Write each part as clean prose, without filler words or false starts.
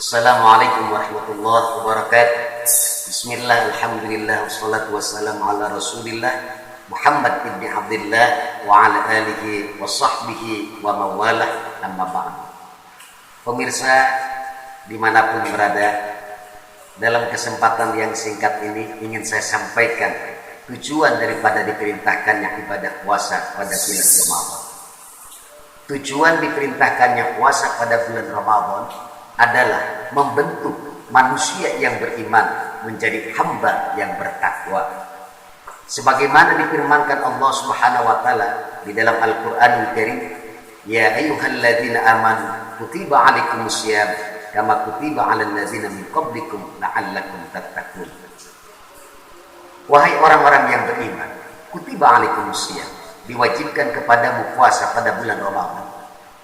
Assalamualaikum warahmatullahi wabarakatuh. Bismillah, alhamdulillah, wassalatu wassalamu ala rasulillah Muhammad ibn Abdullah wa ala alihi wa sahbihi wa mawalah, amma ba'd. Pemirsa dimanapun berada, dalam kesempatan yang singkat ini ingin saya sampaikan tujuan daripada diperintahkannya ibadah puasa pada bulan Ramadan. Tujuan diperintahkannya puasa pada bulan Ramadan adalah membentuk manusia yang beriman menjadi hamba yang bertakwa. Sebagaimana difirmankan Allah Subhanahu wa taala di dalam Al-Qur'anul Karim, "Ya ayyuhalladzina amanu kutiba 'alaikumusiyam kama kutiba 'alal ladzina min qablikum la'allakum tattaqun." Wahai orang-orang yang beriman, kutiba 'alaikumusiyam, diwajibkan kepadamu puasa pada bulan Ramadan.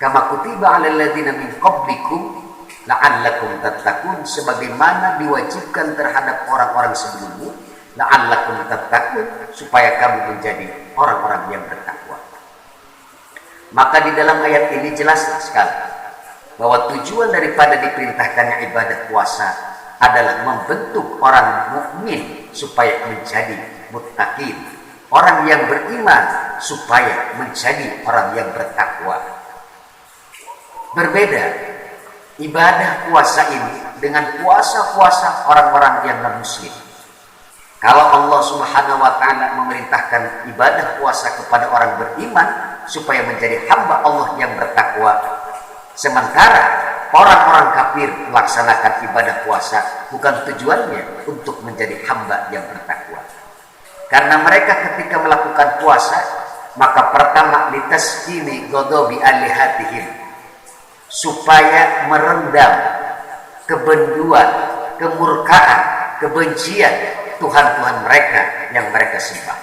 Kama kutiba 'alal ladzina min qablikum la'allakum tattaqun, sebagaimana diwajibkan terhadap orang-orang sebelummu, la'allakum tattaqun, supaya kamu menjadi orang-orang yang bertakwa. Maka di dalam ayat ini jelaslah sekali bahwa tujuan daripada diperintahkannya ibadah puasa adalah membentuk orang mukmin supaya menjadi muttaqin, orang yang beriman supaya menjadi orang yang bertakwa. Berbeda ibadah puasa ini dengan puasa-puasa orang-orang yang non-muslim. Kalau Allah Subhanahu wa taala memerintahkan ibadah puasa kepada orang beriman supaya menjadi hamba Allah yang bertakwa, sementara orang-orang kafir melaksanakan ibadah puasa bukan tujuannya untuk menjadi hamba yang bertakwa. Karena mereka ketika melakukan puasa, maka pertama litaskini ghadabi alihatihim, supaya merendam kebenduan, kemurkaan, kebencian Tuhan-Tuhan mereka yang mereka sembah.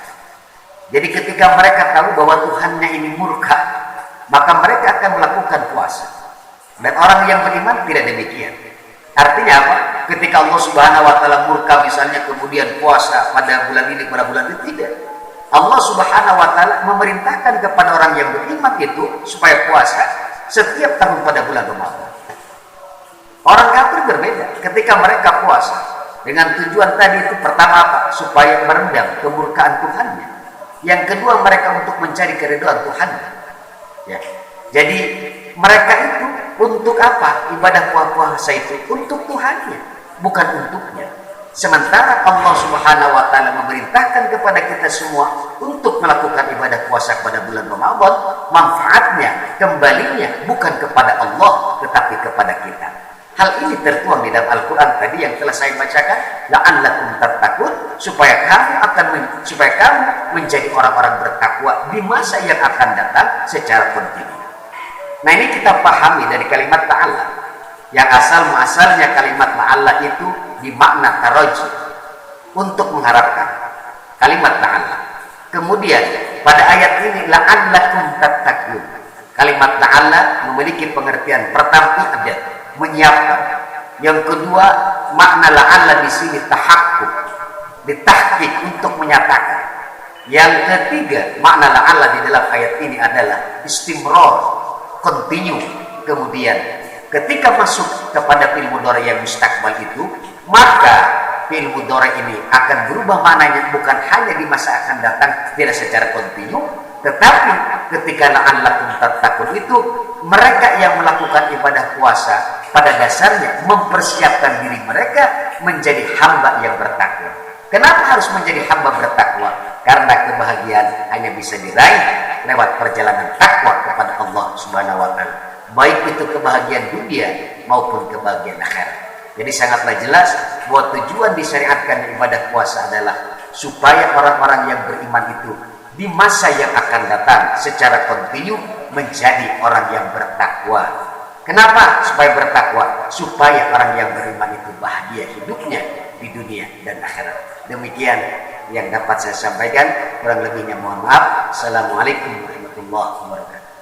Jadi ketika mereka tahu bahwa Tuhannya ini murka, maka mereka akan melakukan puasa. Dan orang yang beriman tidak demikian. Artinya apa? Ketika Allah Subhanahu wa taala murka misalnya kemudian puasa pada bulan ini, pada bulan itu, tidak. Allah Subhanahu wa taala memerintahkan kepada orang yang beriman itu supaya puasa setiap tahun pada bulan Ramadan. Orang kafir berbeda. Ketika mereka puasa dengan tujuan tadi itu, pertama apa? Supaya merendam kemurkaan Tuhannya. Yang kedua, mereka untuk mencari keridhaan Tuhannya. Ya. Jadi mereka itu untuk apa? Ibadah puasa itu untuk Tuhannya, bukan untuknya. Sementara Allah Subhanahu wa taala memerintahkan kepada kita semua untuk melakukan ibadah puasa pada bulan Ramadan, manfaatnya, kembalinya bukan kepada Allah tetapi kepada kita. Hal ini tertuang di dalam Al-Qur'an tadi yang telah saya bacakan, la'allakum tattaqun, supaya kamu menjadi orang-orang bertakwa di masa yang akan datang secara kontinu. Nah, ini kita pahami dari kalimat ta'ala, yang asal-muasalnya kalimat ta'ala itu dimakna taraji, untuk mengharapkan, kalimat ta'ala. Kemudian pada ayat ini la'allakum tattaqun, kalimat ta'ala memiliki pengertian pertama ada menyiapkan. Yang kedua, makna la'alla di sini tahakkuk, ditahqiq, untuk menyatakan. Yang ketiga, makna la'alla di dalam ayat ini adalah istimrar, continue. Kemudian ketika masuk kepada fi'il mudhari yang mustakbal itu, maka fi'il mudhari ini akan berubah maknanya, bukan hanya di masa akan datang tidak secara kontinu, tetapi ketika la'allakum tattaqun itu, mereka yang melakukan ibadah puasa pada dasarnya mempersiapkan diri mereka menjadi hamba yang bertakwa. Kenapa harus menjadi hamba bertakwa? Karena kebahagiaan hanya bisa diraih lewat perjalanan takwa kepada Allah Subhanahu wa taala, baik itu kebahagiaan dunia maupun kebahagiaan akhirat. Jadi sangatlah jelas bahwa tujuan disyariatkan ibadah puasa adalah supaya orang-orang yang beriman itu di masa yang akan datang secara kontinu menjadi orang yang bertakwa. Kenapa supaya bertakwa? Supaya orang yang beriman itu bahagia hidupnya di dunia dan akhirat. Demikian yang dapat saya sampaikan, kurang lebihnya mohon maaf. Assalamualaikum warahmatullahi wabarakatuh.